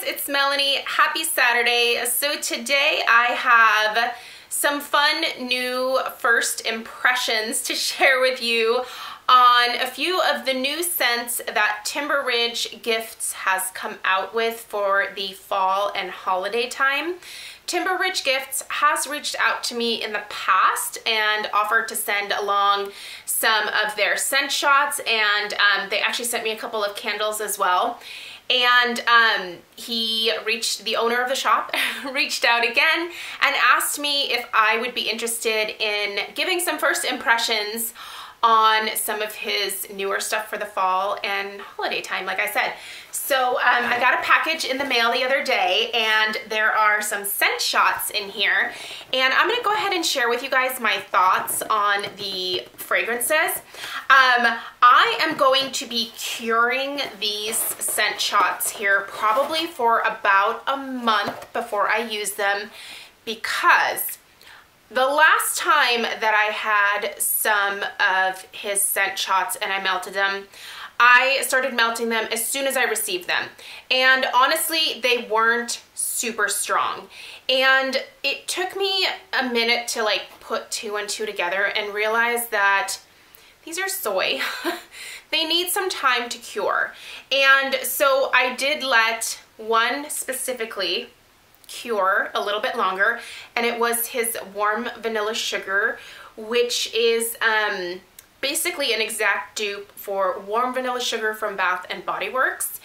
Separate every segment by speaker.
Speaker 1: it's Melanie. Happy Saturday. So today I have some fun new first impressions to share with you on a few of the new scents that Timber Ridge Gifts has come out with for the fall and holiday time. Timber Ridge Gifts has reached out to me in the past and offered to send along some of their scent shots, and they actually sent me a couple of candles as well. And the owner of the shop reached out again and asked me if I would be interested in giving some first impressions on some of his newer stuff for the fall and holiday time, like I said. So I got a package in the mail the other day, and there are some scent shots in here, and I'm gonna go ahead and share with you guys my thoughts on the fragrances. I am going to be curing these scent shots here probably for about a month before I use them, because the last time that I had some of his scent shots and I melted them, I started melting them as soon as I received them. And honestly, they weren't super strong. And it took me a minute to like put two and two together and realize that these are soy. They need some time to cure. And so I did let one specifically cure a little bit longer, and it was his Warm Vanilla Sugar, which is basically an exact dupe for Warm Vanilla Sugar from Bath and Body Works.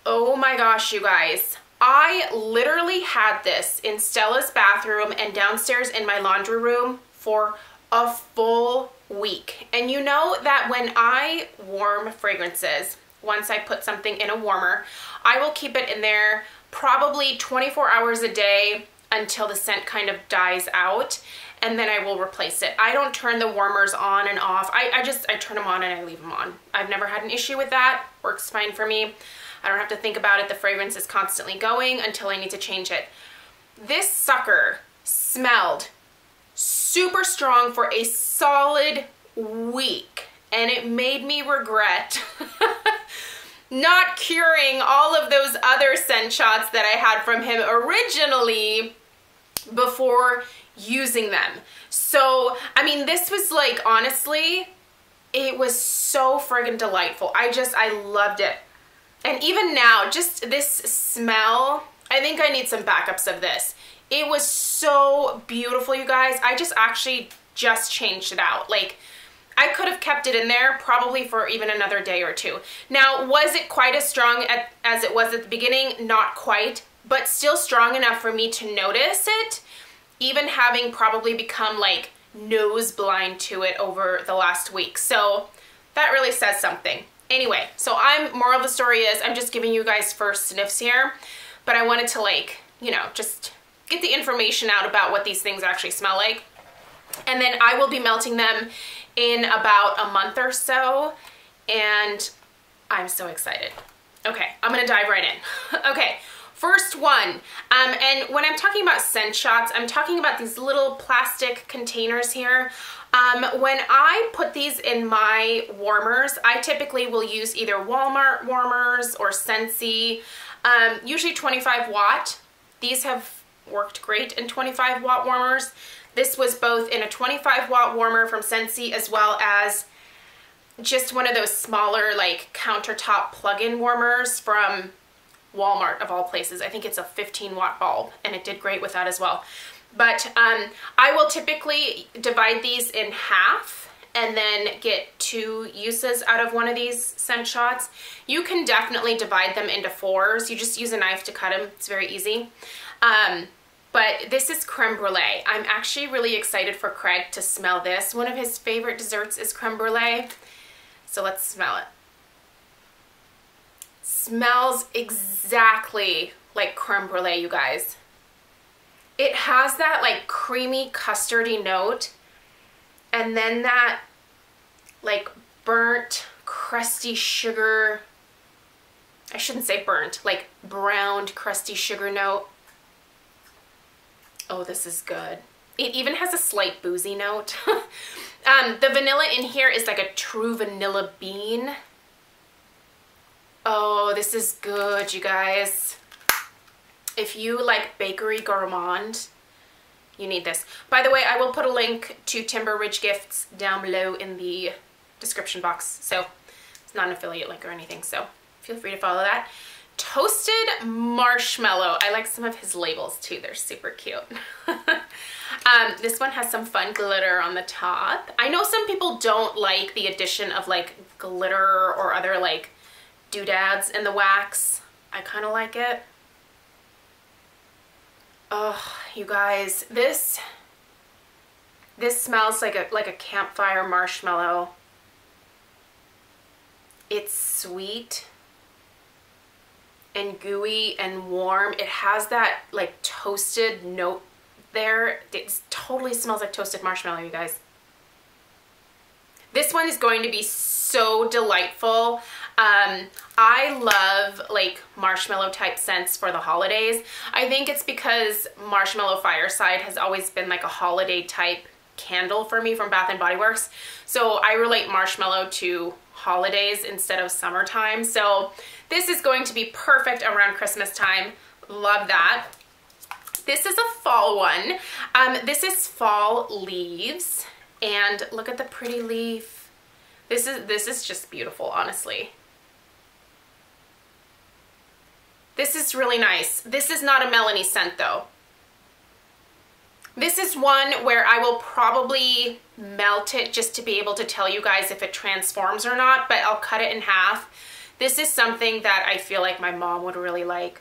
Speaker 1: Oh my gosh, you guys. I literally had this in Stella's bathroom and downstairs in my laundry room for a full week. And you know that when I warm fragrances, once I put something in a warmer, I will keep it in there probably 24 hours a day until the scent kind of dies out, and then I will replace it. I don't turn the warmers on and off. I turn them on and I leave them on. I've never had an issue with that. Works fine for me. I don't have to think about it. The fragrance is constantly going until I need to change it. This sucker smelled super strong for a solid week, and it made me regret not curing all of those other scent shots that I had from him originally before using them. So, I mean, this was like, honestly, it was so friggin' delightful. I loved it. And even now, just this smell, I think I need some backups of this. It was so beautiful, you guys. I actually just changed it out. Like, I could have kept it in there probably for even another day or two. Now, was it quite as strong as it was at the beginning? Not quite, but still strong enough for me to notice it, even having probably become like nose blind to it over the last week. So that really says something. Anyway, so moral of the story is I'm just giving you guys first sniffs here, but I wanted to, like, you know, just get the information out about what these things actually smell like. And then I will be melting them in about a month or so, and I'm so excited. Okay, I'm gonna dive right in. Okay, first one, and when I'm talking about scent shots, I'm talking about these little plastic containers here. When I put these in my warmers, I typically will use either Walmart warmers or Scentsy, usually 25 watt. These have worked great in 25 watt warmers. This was both in a 25 watt warmer from Scentsy as well as just one of those smaller like countertop plug-in warmers from Walmart of all places. I think it's a 15 watt bulb, and it did great with that as well. But I will typically divide these in half and then get 2 uses out of one of these scent shots. You can definitely divide them into 4s. You just use a knife to cut them. It's very easy. But this is creme brulee. I'm actually really excited for Craig to smell this. One of his favorite desserts is creme brulee. So let's smell it. Smells exactly like creme brulee, you guys. It has that like creamy custardy note, and then that like burnt, crusty sugar. I shouldn't say burnt, like browned, crusty sugar note. Oh, this is good. It even has a slight boozy note. The vanilla in here is like a true vanilla bean. Oh, this is good, you guys. If you like bakery gourmand, you need this. By the way, I will put a link to Timber Ridge Gifts down below in the description box. So it's not an affiliate link or anything, so feel free to follow that. Toasted marshmallow. I like some of his labels too. They're super cute. This one has some fun glitter on the top. I know some people don't like the addition of like glitter or other like doodads in the wax. I kind of like it. Oh, you guys, this smells like a campfire marshmallow. It's sweet and gooey and warm. It has that like toasted note there. It totally smells like toasted marshmallow, you guys. This one is going to be so delightful. I love like marshmallow type scents for the holidays. I think it's because Marshmallow Fireside has always been like a holiday type candle for me from Bath & Body Works. So I relate marshmallow to holidays instead of summertime. So this is going to be perfect around Christmas time. Love that. This is a fall one. This is fall leaves, and look at the pretty leaf. This is just beautiful, honestly. This is really nice. This is not a Melanie scent though. This is one where I will probably melt it just to be able to tell you guys if it transforms or not, but I'll cut it in half. This is something that I feel like my mom would really like.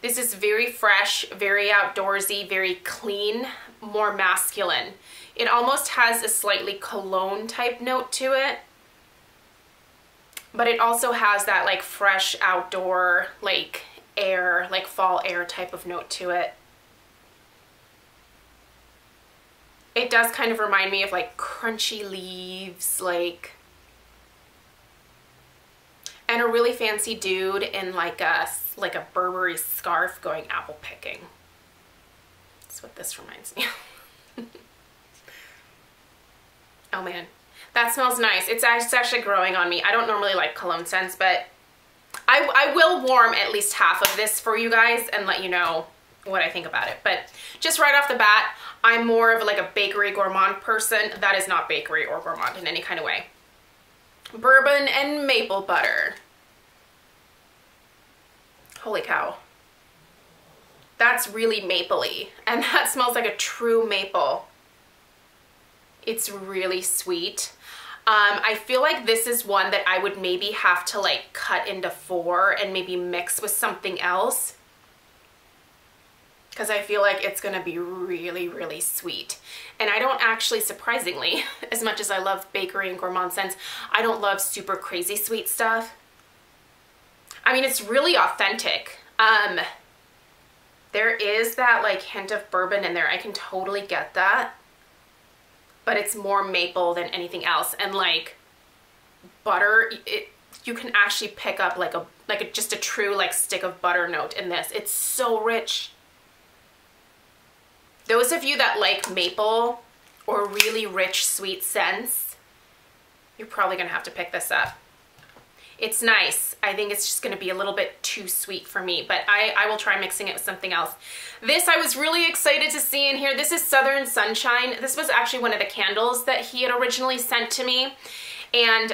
Speaker 1: This is very fresh, very outdoorsy, very clean, more masculine. It almost has a slightly cologne type note to it, but it also has that like fresh outdoor like air, like fall air type of note to it. It does kind of remind me of like crunchy leaves, like, and a really fancy dude in like a Burberry scarf going apple picking. That's what this reminds me of. Oh man, that smells nice. It's actually growing on me. I don't normally like cologne scents, but I will warm at least half of this for you guys and let you know what I think about it. But just right off the bat, I'm more of like a bakery gourmand person. That is not bakery or gourmand in any kind of way. Bourbon and maple butter. Holy cow. That's really mapley, and that smells like a true maple. It's really sweet. I feel like this is one that I would maybe have to like cut into 4 and maybe mix with something else, because I feel like it's gonna be really, really sweet. And I don't actually, surprisingly, as much as I love bakery and gourmand scents, I don't love super crazy sweet stuff. I mean, it's really authentic. There is that like hint of bourbon in there. I can totally get that. But it's more maple than anything else. And like butter, you can actually pick up just a true like stick of butter note in this. It's so rich. Those of you that like maple or really rich sweet scents, you're probably gonna have to pick this up. It's nice. I think it's just gonna be a little bit too sweet for me, but I will try mixing it with something else. This I was really excited to see in here. This is Southern Sunshine. This was actually one of the candles that he had originally sent to me. And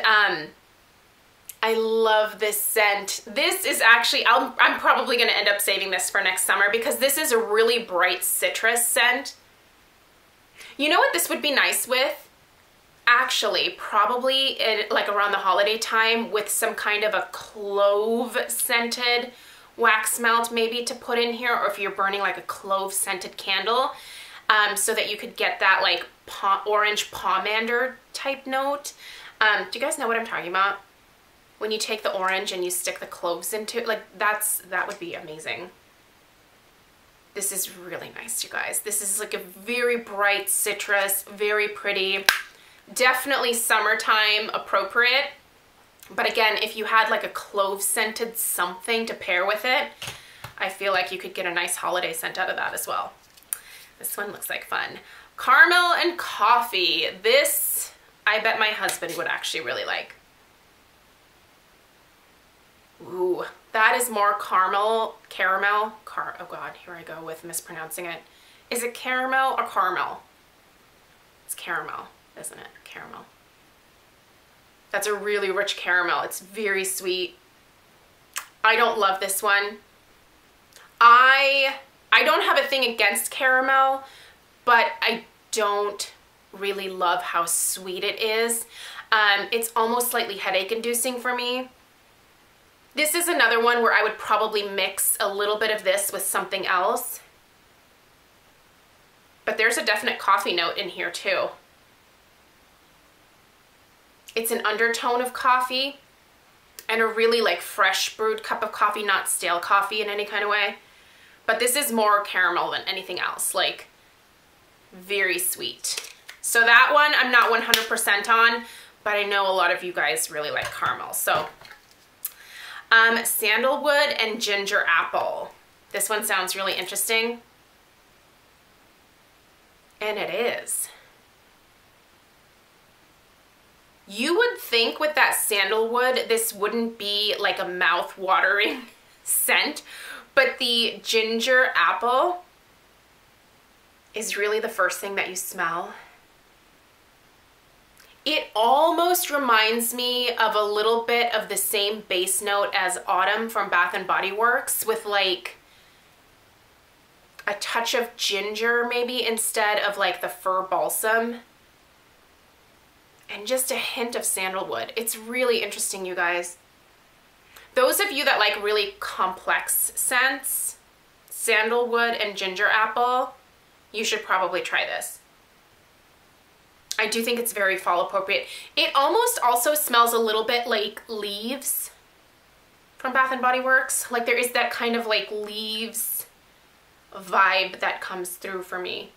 Speaker 1: I love this scent. This is actually, I'm probably gonna end up saving this for next summer because this is a really bright citrus scent. You know what this would be nice with? Actually, probably like around the holiday time with some kind of a clove scented wax melt maybe to put in here, or if you're burning like a clove scented candle, so that you could get that like orange pomander type note. Do you guys know what I'm talking about? When you take the orange and you stick the cloves into it, like that would be amazing. This is really nice, you guys. This is like a very bright citrus, very pretty. Definitely summertime appropriate, but again, if you had like a clove scented something to pair with it, I feel like you could get a nice holiday scent out of that as well. This one looks like fun. Caramel and coffee. This, I bet my husband would actually really like. Ooh, That is more caramel, oh God, here I go with mispronouncing it. Is it caramel or caramel? It's caramel, isn't it? Caramel. That's a really rich caramel. It's very sweet. I don't love this one. I don't have a thing against caramel, but I don't really love how sweet it is. It's almost slightly headache inducing for me. This is another one where I would probably mix a little bit of this with something else. But there's a definite coffee note in here too. It's an undertone of coffee and a really like fresh brewed cup of coffee, not stale coffee in any kind of way. But this is more caramel than anything else, like very sweet. So that one I'm not 100% on, but I know a lot of you guys really like caramel. So sandalwood and ginger apple. This one sounds really interesting. And it is. You would think with that sandalwood, this wouldn't be like a mouth-watering scent, but the ginger apple is really the first thing that you smell. It almost reminds me of a little bit of the same base note as Autumn from Bath & Body Works, with like a touch of ginger maybe instead of like the fir balsam. And just a hint of sandalwood. It's really interesting, you guys. Those of you that like really complex scents, sandalwood and ginger apple, you should probably try this. I do think it's very fall appropriate. It almost also smells a little bit like leaves from Bath & Body Works. Like there is that kind of like leaves vibe that comes through for me.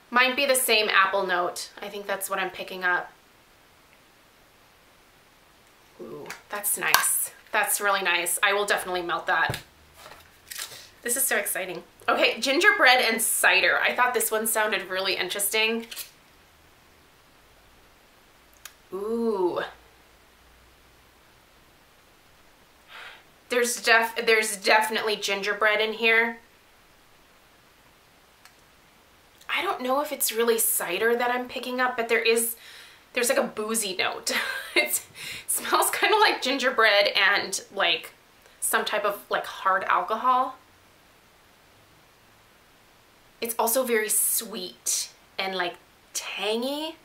Speaker 1: Might be the same apple note. I think that's what I'm picking up. Ooh, that's nice. That's really nice. I will definitely melt that. This is so exciting. Okay, gingerbread and cider. I thought this one sounded really interesting. Ooh. There's definitely gingerbread in here. I don't know if it's really cider that I'm picking up, but there's like a boozy note. It smells kind of like gingerbread and like some type of like hard alcohol. It's also very sweet and like tangy.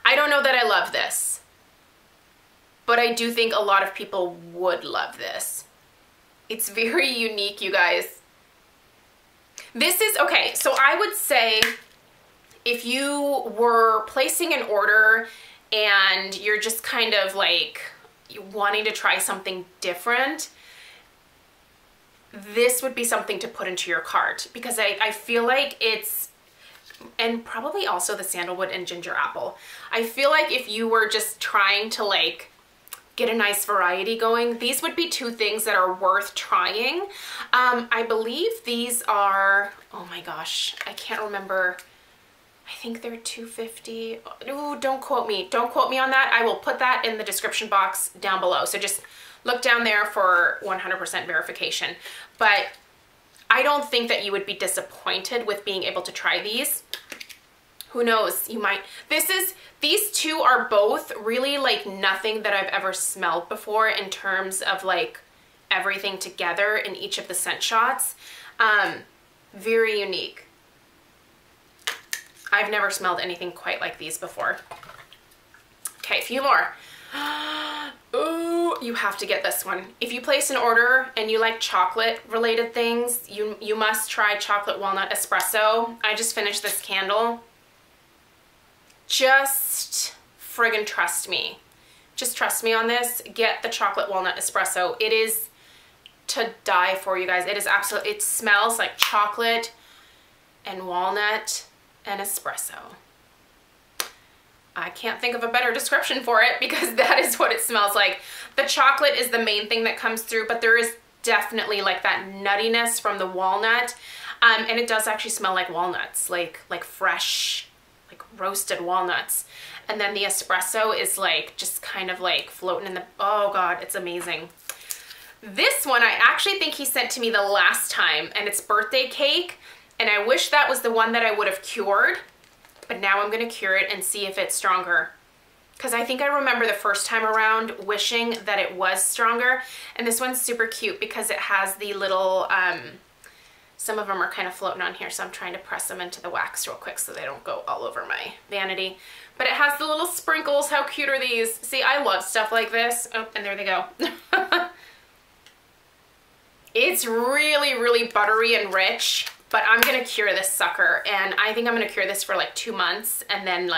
Speaker 1: I don't know that I love this, but I do think a lot of people would love this. It's very unique, you guys. This is, okay, so I would say if you were placing an order and you're just kind of like wanting to try something different, this would be something to put into your cart, because I feel like it's, and probably also the sandalwood and ginger apple. I feel like if you were just trying to like get a nice variety going, these would be two things that are worth trying. I believe these are, oh my gosh, I can't remember. I think they're $2.50. Ooh, don't quote me. Don't quote me on that. I will put that in the description box down below. So just look down there for 100% verification. But I don't think that you would be disappointed with being able to try these. Who knows, you might. These two are both really like nothing that I've ever smelled before in terms of like everything together in each of the scent shots. Very unique. I've never smelled anything quite like these before. Okay, a few more. Ooh, you have to get this one. If you place an order and you like chocolate related things, you must try chocolate walnut espresso. I just finished this candle. Just friggin' trust me. Just trust me on this. Get the chocolate walnut espresso. It is to die for, you guys. It is absolutely, it smells like chocolate and walnut and espresso. I can't think of a better description for it, because that is what it smells like. The chocolate is the main thing that comes through, but there is definitely like that nuttiness from the walnut. And it does actually smell like walnuts, like fresh, like roasted walnuts. And then the espresso is like just kind of like floating in the, oh God, it's amazing. This one I actually think he sent to me the last time, and it's birthday cake. And I wish that was the one that I would have cured, but now I'm gonna cure it and see if it's stronger. Because I think I remember the first time around wishing that it was stronger. And this one's super cute because it has the little, some of them are kind of floating on here, so I'm trying to press them into the wax real quick so they don't go all over my vanity. But it has the little sprinkles. How cute are these? See, I love stuff like this. Oh, and there they go. It's really, really buttery and rich, but I'm gonna cure this sucker. And I think I'm gonna cure this for like 2 months and then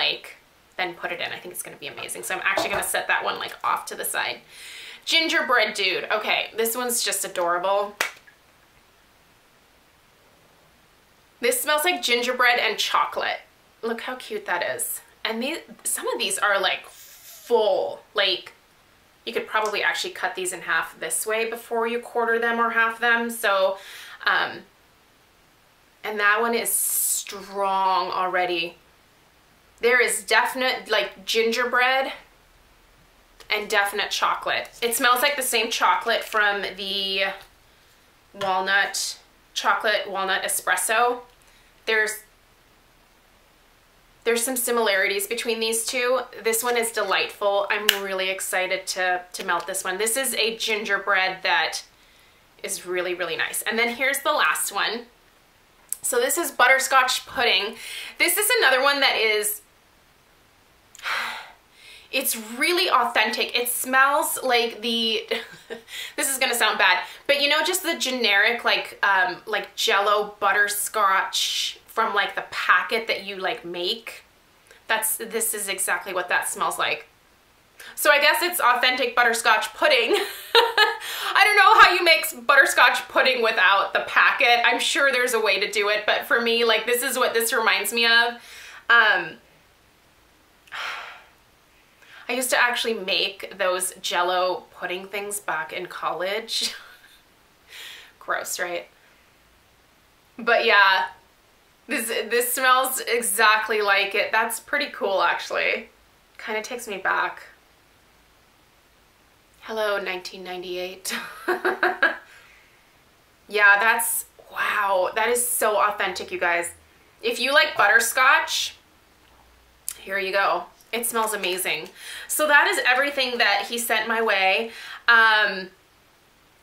Speaker 1: then put it in. I think it's gonna be amazing. So I'm actually gonna set that one like off to the side. Gingerbread dude. Okay, this one's just adorable. This smells like gingerbread and chocolate. Look how cute that is. And some of these are like full, like you could probably actually cut these in half this way before you quarter them or half them. So, and that one is strong already. There is definite like gingerbread and definite chocolate. It smells like the same chocolate from the chocolate walnut espresso. There's some similarities between these two. This one is delightful. I'm really excited to melt this one. This is a gingerbread that is really, really nice. And then here's the last one. So this is butterscotch pudding. This is another one that is, it's really authentic. It smells like the, this is gonna sound bad, but you know, just the generic like Jell-O butterscotch from like the packet that you like make. This is exactly what that smells like. So I guess it's authentic butterscotch pudding. I don't know how you make butterscotch pudding without the packet. I'm sure there's a way to do it, but for me, like this is what this reminds me of. I used to actually make those Jell-O pudding things back in college. Gross, right? But yeah, this smells exactly like it. That's pretty cool, actually. Kind of takes me back. Hello, 1998. Yeah, wow, that is so authentic, you guys. If you like butterscotch, here you go. It smells amazing. So that is everything that he sent my way.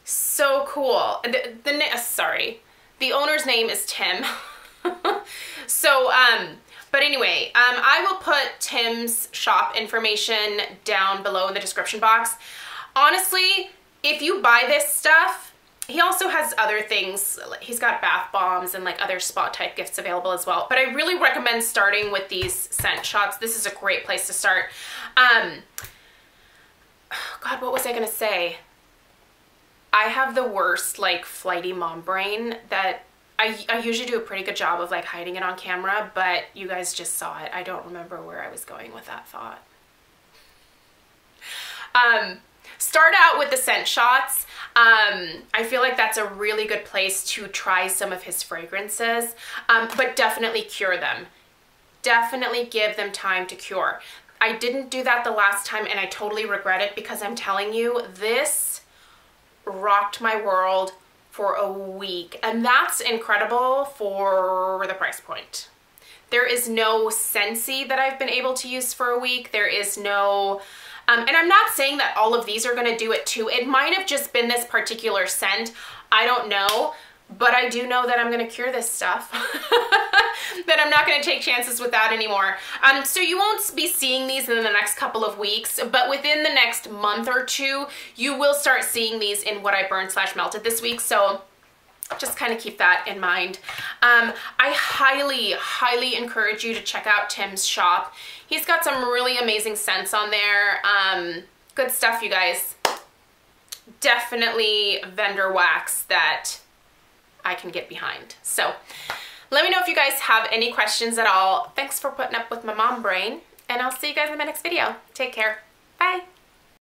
Speaker 1: So cool. The owner's name is Tim. So, but anyway, I will put Tim's shop information down below in the description box. Honestly, if you buy this stuff, he also has other things. He's got bath bombs and like other spa type gifts available as well. But I really recommend starting with these scent shots. This is a great place to start. God, what was I gonna say? I have the worst like flighty mom brain that I usually do a pretty good job of like hiding it on camera, but you guys just saw it. I don't remember where I was going with that thought. Start out with the scent shots. I feel like that's a really good place to try some of his fragrances, but definitely cure them. Definitely give them time to cure. I didn't do that the last time and I totally regret it because I'm telling you, this rocked my world for a week, and that's incredible for the price point. There is no Scentsy that I've been able to use for a week. There is no, and I'm not saying that all of these are gonna do it too. It might have just been this particular scent. I don't know, but I do know that I'm gonna cure this stuff. That I'm not gonna take chances with that anymore. So you won't be seeing these in the next couple of weeks, but within the next month or two, you will start seeing these in what I burned / melted this week. So just kind of keep that in mind. I highly, highly encourage you to check out Tim's shop. He's got some really amazing scents on there. Good stuff, you guys. Definitely vendor wax that I can get behind. So let me know if you guys have any questions at all. Thanks for putting up with my mom brain, and I'll see you guys in my next video. Take care. Bye.